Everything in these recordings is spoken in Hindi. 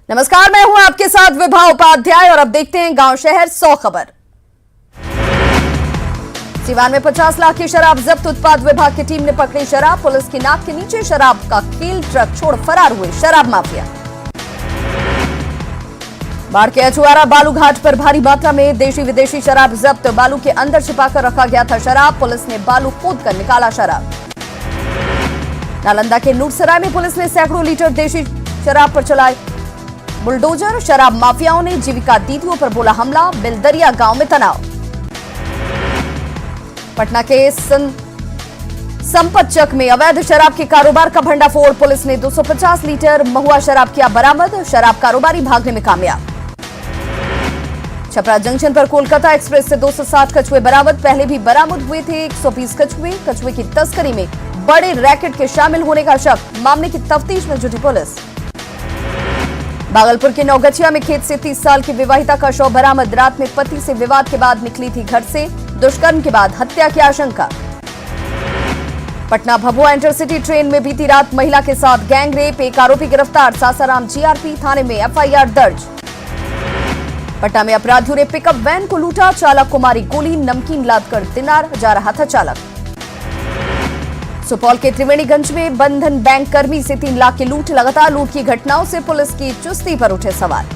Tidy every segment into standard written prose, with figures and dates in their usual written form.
नमस्कार, मैं हूं आपके साथ विभा उपाध्याय और अब देखते हैं गांव शहर 100 खबर। सीवान में 50 लाख की शराब जब्त, उत्पाद विभाग की टीम ने पकड़ी शराब। पुलिस की नाक के नीचे शराब का खेल, ट्रक छोड़ फरार हुए शराब माफिया। बाढ़ के अचुआरा बालू घाट पर भारी मात्रा में देशी विदेशी शराब जब्त, बालू के अंदर छिपाकर रखा गया था शराब। पुलिस ने बालू खोदकर निकाला शराब। नालंदा के नूरसराय में पुलिस ने सैकड़ों लीटर देशी शराब पर चलाए बुलडोजर, शराब माफियाओं ने जीविका दीदियों पर बोला हमला, बिलदरिया गांव में तनाव। पटना के संपतचक में अवैध शराब के कारोबार का भंडाफोड़, पुलिस ने 250 लीटर महुआ शराब किया बरामद, शराब कारोबारी भागने में कामयाब। छपरा जंक्शन पर कोलकाता एक्सप्रेस से 207 कछुए बरामद, पहले भी बरामद हुए थे 120 कछुए। कछुए की तस्करी में बड़े रैकेट के शामिल होने का शक, मामले की तफ्तीश में जुटी पुलिस। भागलपुर के नौगछिया में खेत से 30 साल की विवाहिता का शव बरामद, रात में पति से विवाद के बाद निकली थी घर से, दुष्कर्म के बाद हत्या की आशंका। पटना भभुआ इंटरसिटी ट्रेन में बीती रात महिला के साथ गैंग रेप, एक आरोपी गिरफ्तार, सासाराम जीआरपी थाने में एफआईआर दर्ज। पटना में अपराधियों ने पिकअप वैन को लूटा, चालक को मारी गोली, नमकीन लादकर दिनार जा रहा था चालक। सुपौल के त्रिवेणीगंज में बंधन बैंक कर्मी से 3 लाख की लूट, लगातार लूट की घटनाओं से पुलिस की चुस्ती पर उठे सवाल।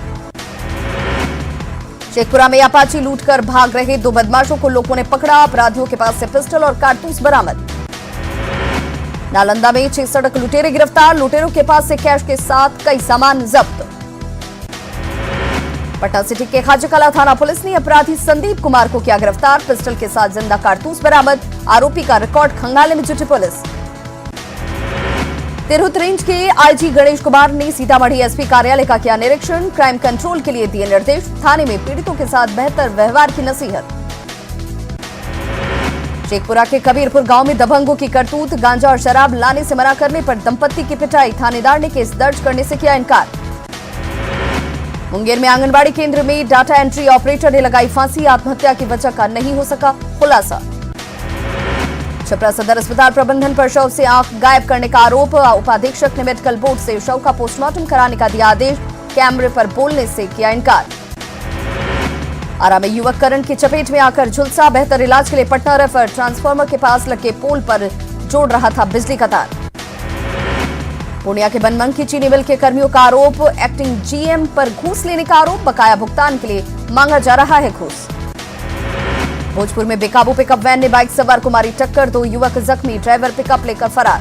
शेखपुरा में अपाची लूट कर भाग रहे 2 बदमाशों को लोगों ने पकड़ा, अपराधियों के पास से पिस्टल और कारतूस बरामद। नालंदा में 6 सड़क लुटेरे गिरफ्तार, लुटेरों के पास से कैश के साथ कई सामान जब्त। पटना सिटी के खाजाकला थाना पुलिस ने अपराधी संदीप कुमार को किया गिरफ्तार, पिस्टल के साथ जिंदा कारतूस बरामद, आरोपी का रिकॉर्ड खंगालने में जुटी पुलिस। तिरहुत रेंज के आईजी गणेश कुमार ने सीतामढ़ी एसपी कार्यालय का किया निरीक्षण, क्राइम कंट्रोल के लिए दिए निर्देश, थाने में पीड़ितों के साथ बेहतर व्यवहार की नसीहत। शेखपुरा के कबीरपुर गांव में दबंगों की करतूत, गांजा और शराब लाने से मना करने पर दंपत्ति की पिटाई, थानेदार ने केस दर्ज करने से किया इनकार। मुंगेर में आंगनबाड़ी केंद्र में डाटा एंट्री ऑपरेटर ने लगाई फांसी, आत्महत्या की वजह का नहीं हो सका खुलासा। छपरा सदर अस्पताल प्रबंधन पर शव से आंख गायब करने का आरोप, उपाधीक्षक ने मेडिकल बोर्ड से शव का पोस्टमार्टम कराने का दिया आदेश, कैमरे पर बोलने से किया इनकार। आरा में युवक करंट की चपेट में आकर झुलसा, बेहतर इलाज के लिए पटना रेफर, ट्रांसफार्मर के पास लगे पोल पर जोड़ रहा था बिजली का तार। पूर्णिया के बनमनखी चीनी मिल के कर्मियों का आरोप, एक्टिंग जीएम पर घूस लेने का आरोप, बकाया भुगतान के लिए मांगा जा रहा है घूस। भोजपुर में बेकाबू पिकअप वैन ने बाइक सवार को मारी टक्कर, 2 युवक जख्मी, ड्राइवर पिकअप लेकर फरार।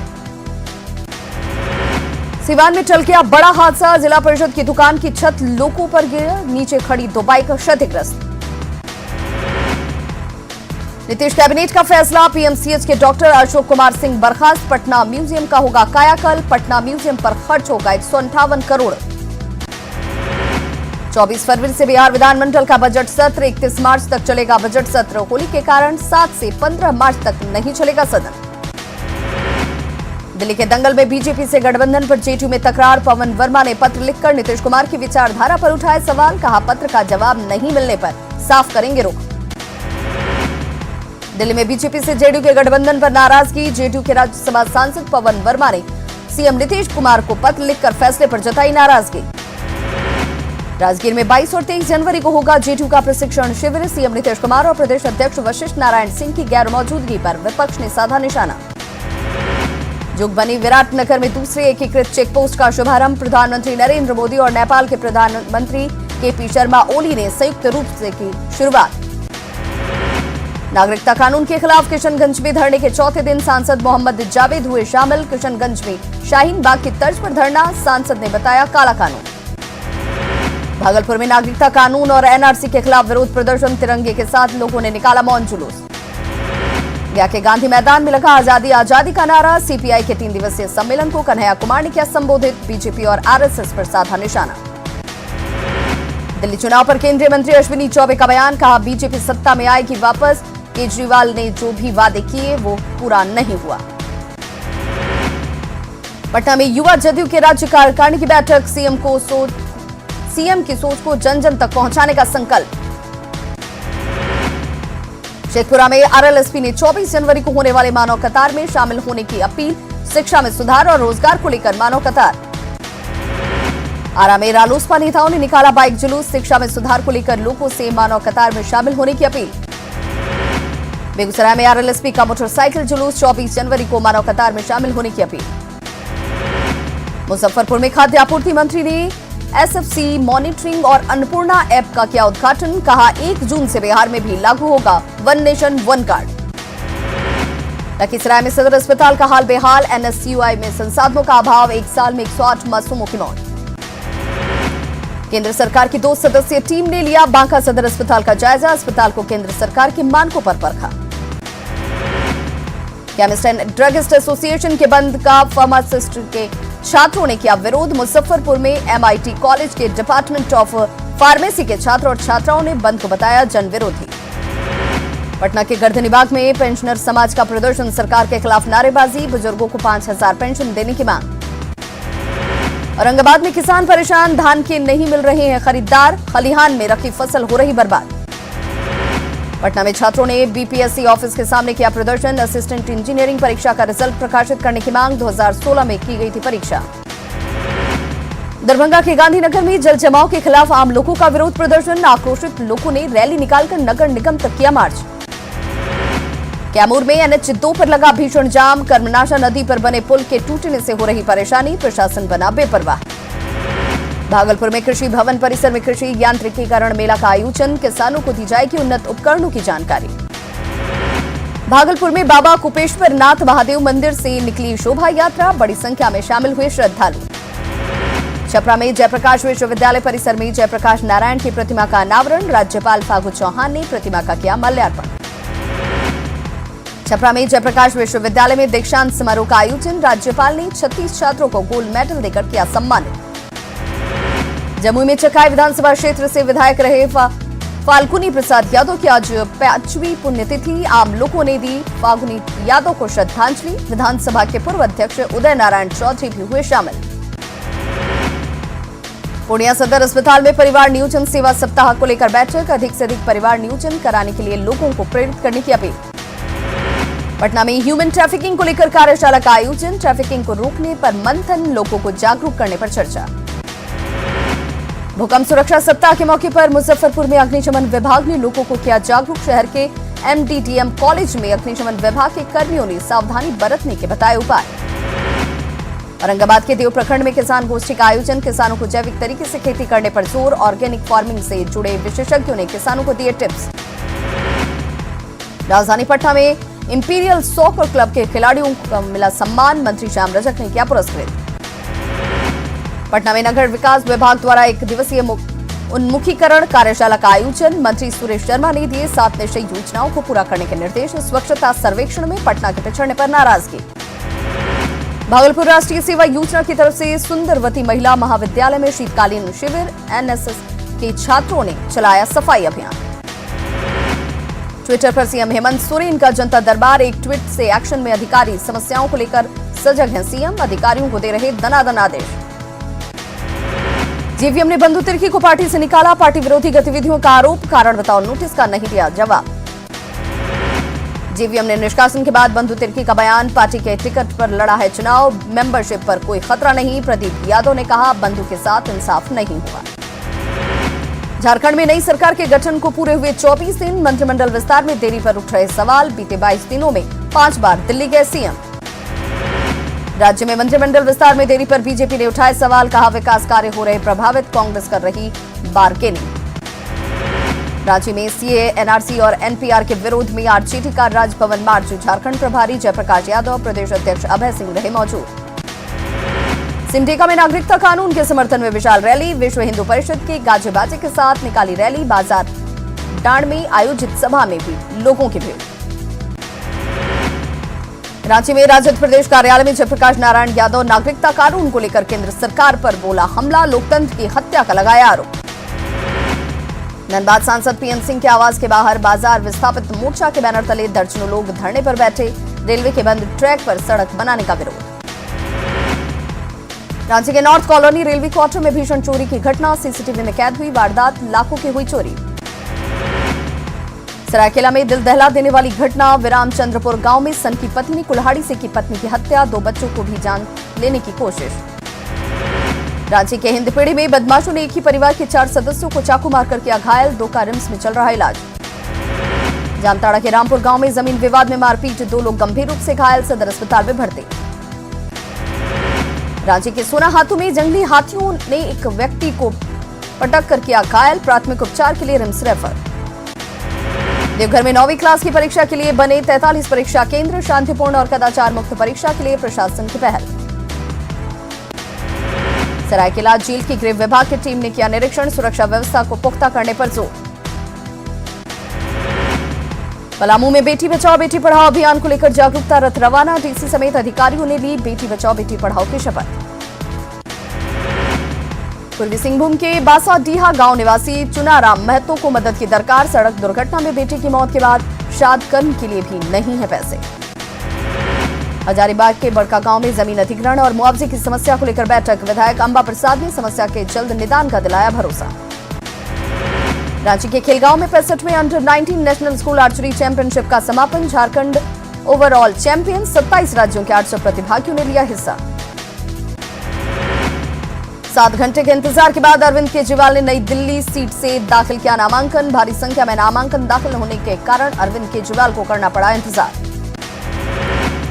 सीवान में टल गया बड़ा हादसा, जिला परिषद की दुकान की छत लोगों पर गिर, नीचे खड़ी 2 बाइक क्षतिग्रस्त। नीतीश कैबिनेट का फैसला, पीएमसीएच के डॉक्टर अशोक कुमार सिंह बर्खास्त, पटना म्यूजियम का होगा कायाकल्प, पटना म्यूजियम पर खर्च होगा 158 करोड़। 24 फरवरी से बिहार विधानमंडल का बजट सत्र, 31 मार्च तक चलेगा बजट सत्र, होली के कारण 7 से 15 मार्च तक नहीं चलेगा सदन। दिल्ली के दंगल में बीजेपी से गठबंधन पर जेडीयू में तकरार, पवन वर्मा ने पत्र लिखकर नीतीश कुमार की विचारधारा पर उठाए सवाल, कहा पत्र का जवाब नहीं मिलने पर साफ करेंगे रुख। दिल्ली में बीजेपी से जेडीयू के गठबंधन पर नाराजगी, जेडीयू के राज्यसभा सांसद पवन वर्मा ने सीएम नीतीश कुमार को पत्र लिखकर फैसले पर जताई नाराजगी। राजगीर में 22 और 23 जनवरी को होगा जेडीयू का प्रशिक्षण शिविर, सीएम नीतीश कुमार और प्रदेश अध्यक्ष वशिष्ठ नारायण सिंह की गैर मौजूदगी पर विपक्ष ने साधा निशाना। जोगबनी विराटनगर में दूसरे एकीकृत चेकपोस्ट का शुभारंभ, प्रधानमंत्री नरेंद्र मोदी और नेपाल के प्रधानमंत्री केपी शर्मा ओली ने संयुक्त रूप से की शुरुआत। नागरिकता कानून के खिलाफ किशनगंज में धरने के चौथे दिन सांसद मोहम्मद जावेद हुए शामिल, किशनगंज में शाहीन बाग की तर्ज पर धरना, सांसद ने बताया काला कानून। भागलपुर में नागरिकता कानून और एनआरसी के खिलाफ विरोध प्रदर्शन, तिरंगे के साथ लोगों ने निकाला मौन जुलूस। गया के गांधी मैदान में लगा आजादी आजादी का नारा, सीपीआई के 3 दिवसीय सम्मेलन को कन्हैया कुमार ने किया संबोधित, बीजेपी और आरएसएस पर साधा निशाना। दिल्ली चुनाव पर केंद्रीय मंत्री अश्विनी चौबे का बयान, कहा बीजेपी सत्ता में आएगी वापस, केजरीवाल ने जो भी वादे किए वो पूरा नहीं हुआ। पटना में युवा जदयू के राज्य कार्यकारिणी की बैठक, सीएम की सोच को जन जन तक पहुंचाने का संकल्प। शेखपुरा में आरएलएसपी ने 24 जनवरी को होने वाले मानव कतार में शामिल होने की अपील, शिक्षा में सुधार और रोजगार को लेकर मानव कतार। आरा में रालोसपा नेताओं ने निकाला बाइक जुलूस, शिक्षा में सुधार को लेकर लोगों से मानव कतार में शामिल होने की अपील। बेगूसराय में आरएलएसपी का मोटरसाइकिल जुलूस, 24 जनवरी को मानव कतार में शामिल होने की अपील। मुजफ्फरपुर में खाद्य आपूर्ति मंत्री ने एसएफसी मॉनिटरिंग और अन्नपूर्णा ऐप का किया उद्घाटन, कहा 1 जून से बिहार में भी लागू होगा one nation one card. Lakhisarai में सदर अस्पताल का हाल बेहाल, एनएसयूआई में संसाधनों का अभाव, 1 साल में 108 मासूमों की मौत। केंद्र सरकार की 2 सदस्यीय टीम ने लिया बांका सदर अस्पताल का जायजा, अस्पताल को केंद्र सरकार के मानकों पर परखा। केमिस्ट एंड ड्रगिस्ट एसोसिएशन के बंद का फार्मासिस्ट के छात्रों ने किया विरोध, मुजफ्फरपुर में एमआईटी कॉलेज के डिपार्टमेंट ऑफ फार्मेसी के छात्र और छात्राओं ने बंद को बताया जन विरोधी। पटना के गर्दनीबाग में पेंशनर समाज का प्रदर्शन, सरकार के खिलाफ नारेबाजी, बुजुर्गों को 5,000 पेंशन देने की मांग। औरंगाबाद में किसान परेशान, धान के नहीं मिल रहे हैं खरीदार, खलिहान में रखी फसल हो रही बर्बाद। पटना में छात्रों ने बीपीएससी ऑफिस के सामने किया प्रदर्शन, असिस्टेंट इंजीनियरिंग परीक्षा का रिजल्ट प्रकाशित करने की मांग, 2016 में की गई थी परीक्षा। दरभंगा के गांधीनगर में जल जमाव के खिलाफ आम लोगों का विरोध प्रदर्शन, आक्रोशित लोगों ने रैली निकालकर नगर निगम तक किया मार्च। कैमूर में NH2 पर लगा भीषण जाम, कर्मनाशा नदी पर बने पुल के टूटने से हो रही परेशानी, प्रशासन बना बेपरवाह। भागलपुर में कृषि भवन परिसर में कृषि यांत्रिकीकरण मेला का आयोजन, किसानों को दी जाएगी उन्नत उपकरणों की जानकारी। भागलपुर में बाबा कुपेश्वर नाथ महादेव मंदिर से निकली शोभा यात्रा, बड़ी संख्या में शामिल हुए श्रद्धालु। छपरा में जयप्रकाश विश्वविद्यालय परिसर में जयप्रकाश नारायण की प्रतिमा का अनावरण, राज्यपाल फागू चौहान ने प्रतिमा का किया माल्यार्पण। छपरा में जयप्रकाश विश्वविद्यालय में दीक्षांत समारोह का आयोजन, राज्यपाल ने 36 छात्रों को गोल्ड मेडल देकर किया सम्मानित। जमुई में चकाई विधानसभा क्षेत्र से विधायक रहे फाल्गुनी प्रसाद यादव की आज 5वीं पुण्यतिथि, आम लोगों ने दी फाल्गुनी यादव को श्रद्धांजलि, विधानसभा के पूर्व अध्यक्ष उदय नारायण चौधरी भी हुए शामिल। पूर्णिया सदर अस्पताल में परिवार नियोजन सेवा सप्ताह को लेकर बैठक, अधिक से अधिक परिवार नियोजन कराने के लिए लोगों को प्रेरित करने की अपील। पटना में ह्यूमन ट्रैफिकिंग को लेकर कार्यशाला का आयोजन, ट्रैफिकिंग को रोकने पर मंथन, लोगों को जागरूक करने पर चर्चा। भूकंप सुरक्षा सप्ताह के मौके पर मुजफ्फरपुर में अग्निशमन विभाग ने लोगों को किया जागरूक, शहर के MDDM कॉलेज में अग्निशमन विभाग के कर्मियों ने सावधानी बरतने के बताए उपाय। औरंगाबाद के देव प्रखंड में किसान गोष्ठी का आयोजन, किसानों को जैविक तरीके से खेती करने पर जोर, ऑर्गेनिक फार्मिंग से जुड़े विशेषज्ञों ने किसानों को दिए टिप्स। राजधानी पटना में इंपीरियल सॉकर क्लब के खिलाड़ियों को मिला सम्मान, मंत्री श्याम रजक ने किया पुरस्कृत। पटना में नगर विकास विभाग द्वारा 1 दिवसीय उन्मुखीकरण कार्यशाला का आयोजन, मंत्री सुरेश शर्मा ने दिए 7 निश्चय योजनाओं को पूरा करने के निर्देश। स्वच्छता सर्वेक्षण में पटना के पिछड़ने पर नाराजगी। भागलपुर राष्ट्रीय सेवा योजना की तरफ से सुंदरवती महिला महाविद्यालय में शीतकालीन शिविर, NSS के छात्रों ने चलाया सफाई अभियान। ट्विटर पर सीएम हेमंत सोरेन का जनता दरबार, एक ट्वीट से एक्शन में अधिकारी, समस्याओं को लेकर सजग हैं सीएम, अधिकारियों को दे रहे दनादन आदेश। जेवीएम ने बंधु तिर्की को पार्टी से निकाला, पार्टी विरोधी गतिविधियों का आरोप, कारण बताओ नोटिस का नहीं दिया जवाब। जेवीएम ने निष्कासन के बाद बंधु तिर्की का बयान, पार्टी के टिकट पर लड़ा है चुनाव, मेंबरशिप पर कोई खतरा नहीं, प्रदीप यादव ने कहा बंधु के साथ इंसाफ नहीं हुआ। झारखंड में नई सरकार के गठन को पूरे हुए 24 दिन, मंत्रिमंडल विस्तार में देरी पर उठ रहे सवाल, बीते 22 दिनों में 5 बार दिल्ली गए सीएम। राज्य में मंत्रिमंडल विस्तार में देरी पर बीजेपी ने उठाए सवाल, कहा विकास कार्य हो रहे प्रभावित, कांग्रेस कर रही बार्गेनिंग। राज्य में सीए, एनआरसी और एनपीआर के विरोध में आरजेडी का राजभवन मार्च, झारखंड प्रभारी जयप्रकाश यादव, प्रदेश अध्यक्ष अभय सिंह रहे मौजूद। सिमडेगा में नागरिकता कानून के समर्थन में विशाल रैली, विश्व हिंदू परिषद के गाजे बाजे के साथ निकाली रैली, बाजार डांड में आयोजित सभा में भी लोगों की भीड़। रांची में राजद प्रदेश कार्यालय में जयप्रकाश नारायण यादव नागरिकता कानून को लेकर केंद्र सरकार पर बोला हमला, लोकतंत्र की हत्या का लगाया आरोप। धनबाद सांसद पीएन सिंह के आवास के बाहर बाजार विस्थापित मोर्चा के बैनर तले दर्जनों लोग धरने पर बैठे, रेलवे के बंद ट्रैक पर सड़क बनाने का विरोध। रांची के नॉर्थ कॉलोनी रेलवे क्वार्टर में भीषण चोरी की घटना, सीसीटीवी में कैद हुई वारदात, लाखों की हुई चोरी। सरायकेला में दिल दहला देने वाली घटना, विरामचंद्रपुर गांव में सन की पति ने कुल्हाड़ी से की पत्नी की हत्या, 2 बच्चों को भी जान लेने की कोशिश। रांची के हिंदपीढ़ी में बदमाशों ने एक ही परिवार के 4 सदस्यों को चाकू मारकर किया घायल, 2 का रिम्स में चल रहा इलाज। जामताड़ा के रामपुर गांव में जमीन विवाद में मारपीट, 2 लोग गंभीर रूप से घायल, सदर अस्पताल में भर्ती। रांची के सोनाहातू में जंगली हाथियों ने एक व्यक्ति को पटक कर किया घायल, प्राथमिक उपचार के लिए रिम्स रेफर। देवघर में 9वीं क्लास की परीक्षा के लिए बने 43 परीक्षा केंद्र, शांतिपूर्ण और कदाचार मुक्त परीक्षा के लिए प्रशासन की पहल। सरायकेला जेल की गृह विभाग की टीम ने किया निरीक्षण, सुरक्षा व्यवस्था को पुख्ता करने पर जोर। पलामू में बेटी बचाओ बेटी पढ़ाओ अभियान को लेकर जागरूकता रथ रवाना, डीसी समेत अधिकारियों ने ली बेटी बचाओ बेटी पढ़ाओ की शपथ। पूर्वी सिंहभूम के बासाडीहा गांव निवासी चुनाराम महतो को मदद की दरकार, सड़क दुर्घटना में बेटी की मौत के बाद श्राद्ध कर्म के लिए भी नहीं है पैसे। हजारीबाग के बड़का गांव में जमीन अधिग्रहण और मुआवजे की समस्या को लेकर बैठक, विधायक अंबा प्रसाद ने समस्या के जल्द निदान का दिलाया भरोसा। रांची के खेलगांव में 65वें under 19 national school archery championship का समापन, झारखंड ओवरऑल चैंपियन, 27 राज्यों के 800 प्रतिभागियों ने लिया हिस्सा। 7 घंटे के इंतजार के बाद अरविंद केजरीवाल ने नई दिल्ली सीट से दाखिल किया नामांकन, भारी संख्या में नामांकन दाखिल होने के कारण अरविंद केजरीवाल को करना पड़ा इंतजार।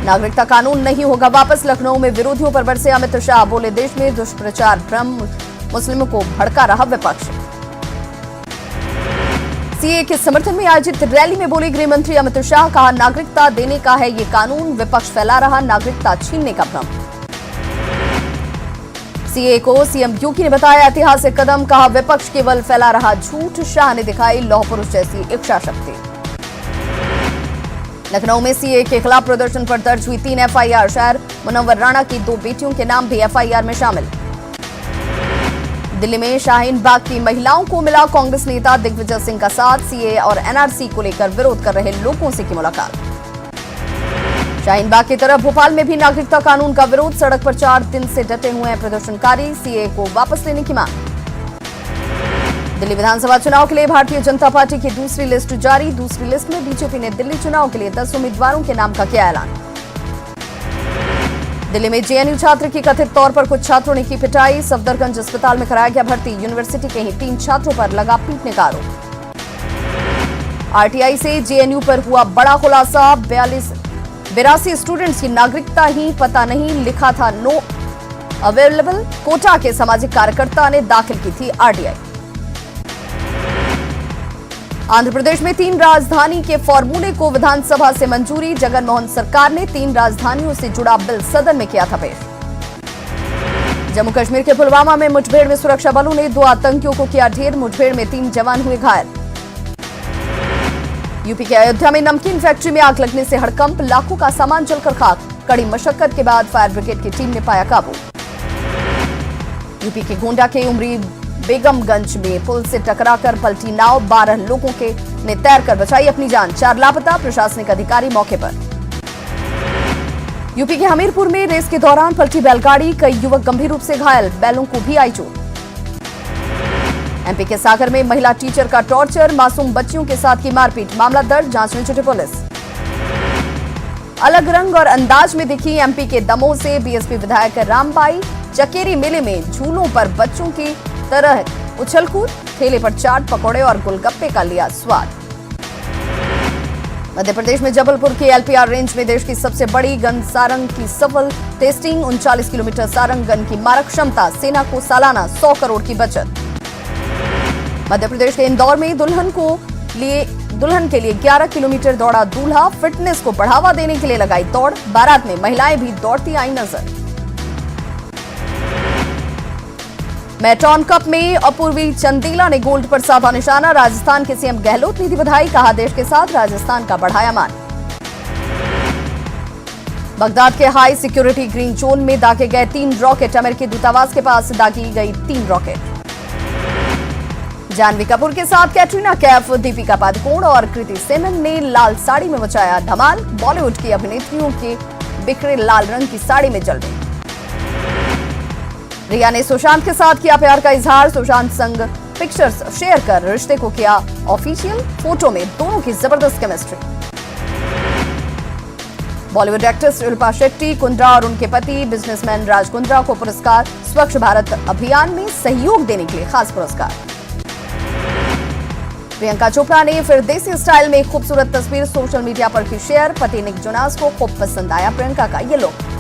नागरिकता कानून नहीं होगा वापस, लखनऊ में विरोधियों पर बरसे अमित शाह, बोले देश में दुष्प्रचार भ्रम, मुस्लिमों को भड़का रहा विपक्ष। सीए के समर्थन में आयोजित रैली में बोले गृह मंत्री अमित शाह, कहा नागरिकता देने का है ये कानून, विपक्ष फैला रहा नागरिकता छीनने का भ्रम। सीए को सीएम योगी ने बताया ऐतिहासिक कदम, कहा विपक्ष केवल फैला रहा झूठ, शाह ने दिखाई लौह पुरुष जैसी इच्छा शक्ति। लखनऊ में सीए के खिलाफ प्रदर्शन पर दर्ज हुई 3 एफआईआर, शहर मुनव्वर राणा की 2 बेटियों के नाम भी एफआईआर में शामिल। दिल्ली में शाहीन बाग की महिलाओं को मिला कांग्रेस नेता दिग्विजय सिंह का साथ, सीए और एनआरसी को लेकर विरोध कर रहे लोगों से की मुलाकात। शाहीन बाग की तरह भोपाल में भी नागरिकता कानून का विरोध, सड़क पर 4 दिन से डटे हुए हैं प्रदर्शनकारी, सीए को वापस लेने की मांग। दिल्ली विधानसभा चुनाव के लिए भारतीय जनता पार्टी की दूसरी लिस्ट जारी, दूसरी लिस्ट में बीजेपी ने दिल्ली चुनाव के लिए 10 उम्मीदवारों के नाम का किया ऐलान। दिल्ली में जेएनयू छात्र की कथित तौर पर कुछ छात्रों ने की पिटाई, सफदरगंज अस्पताल में कराया गया भर्ती, यूनिवर्सिटी के ही 3 छात्रों पर लगा पीटने का आरोप। आरटीआई से जेएनयू पर हुआ बड़ा खुलासा, 82 स्टूडेंट्स की नागरिकता ही पता नहीं लिखा था, नो अवेलेबल, कोटा के सामाजिक कार्यकर्ता ने दाखिल की थी आरटीआई। आंध्र प्रदेश में 3 राजधानी के फॉर्मूले को विधानसभा से मंजूरी, जगन मोहन सरकार ने 3 राजधानियों से जुड़ा बिल सदन में किया था पेश। जम्मू कश्मीर के पुलवामा में मुठभेड़ में सुरक्षा बलों ने 2 आतंकियों को किया ढेर, मुठभेड़ में 3 जवान हुए घायल। यूपी के अयोध्या में नमकीन फैक्ट्री में आग लगने से हड़कंप, लाखों का सामान जलकर खाक, कड़ी मशक्कत के बाद फायर ब्रिगेड की टीम ने पाया काबू। यूपी के गोंडा के उमरी बेगमगंज में पुल से टकराकर पलटी नाव, 12 लोगों के ने तैरकर बचाई अपनी जान, 4 लापता, प्रशासनिक अधिकारी मौके पर। यूपी के हमीरपुर में रेस के दौरान पलटी बैलगाड़ी, कई युवक गंभीर रूप से घायल, बैलों को भी आई चोट। एमपी के सागर में महिला टीचर का टॉर्चर, मासूम बच्चियों के साथ की मारपीट, मामला दर्ज, जांच में जुटी पुलिस। अलग रंग और अंदाज में दिखी एमपी के दमोह से बीएसपी विधायक रामबाई, चकेरी मेले में झूलों पर बच्चों की तरह उछलकूद, ठेले पर चाट, पकौड़े और गोलगप्पे का लिया स्वाद। मध्य प्रदेश में जबलपुर की एलपीआर रेंज में देश की सबसे बड़ी गन सारंग की सफल टेस्टिंग, 39 किलोमीटर सारंग गन की मारक क्षमता, सेना को सालाना 100 करोड़ की बचत। मध्य प्रदेश के इंदौर में दुल्हन के लिए 11 किलोमीटर दौड़ा दूल्हा, फिटनेस को बढ़ावा देने के लिए लगाई दौड़, बारात में महिलाएं भी दौड़ती आई नजर। मैट्रॉन कप में अपूर्वी चंदेला ने गोल्ड पर साधा निशाना, राजस्थान के सीएम गहलोत ने दी बधाई, कहा देश के साथ राजस्थान का बढ़ाया मान। बगदाद के हाई सिक्योरिटी ग्रीन जोन में दागे गए 3 रॉकेट, अमेरिकी दूतावास के पास दागी गई 3 रॉकेट। जानवी कपूर के साथ कैटरीना कैफ, दीपिका पादुकोण और कृति सेनन ने लाल साड़ी में मचाया धमाल, बॉलीवुड की अभिनेत्रियों के बिखरे लाल रंग की साड़ी में जल गई। रिया ने सुशांत के साथ किया प्यार का इजहार, सुशांत संग पिक्चर्स शेयर कर रिश्ते को किया ऑफिशियल, फोटो में दोनों की जबरदस्त केमिस्ट्री। बॉलीवुड एक्ट्रेस शिल्पा शेट्टी, कुंद्रा और उनके पति बिजनेसमैन राज कुंद्रा को पुरस्कार। स्वच्छ भारत अभियान में सहयोग देने के लिए खास पुरस्कार। प्रियंका चोपड़ा ने फिर देसी स्टाइल में एक खूबसूरत तस्वीर सोशल मीडिया पर की शेयर। पति निक जोनास को खूब पसंद आया प्रियंका का ये लुक।